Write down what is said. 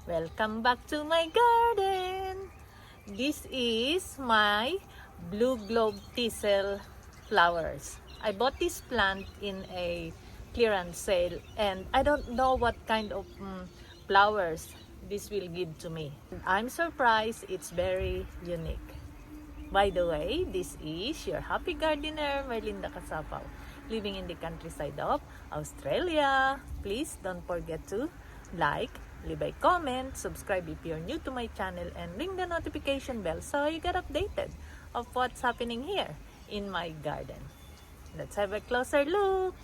Welcome back to my garden! This is my blue globe thistle flowers. I bought this plant in a clearance sale and I don't know what kind of flowers this will give to me. I'm surprised, it's very unique. By the way, this is your happy gardener, Merlinda Casapaw, living in the countryside of Australia. Please don't forget to like, leave a comment, subscribe if you're new to my channel, and ring the notification bell so you get updated of what's happening here in my garden. Let's have a closer look.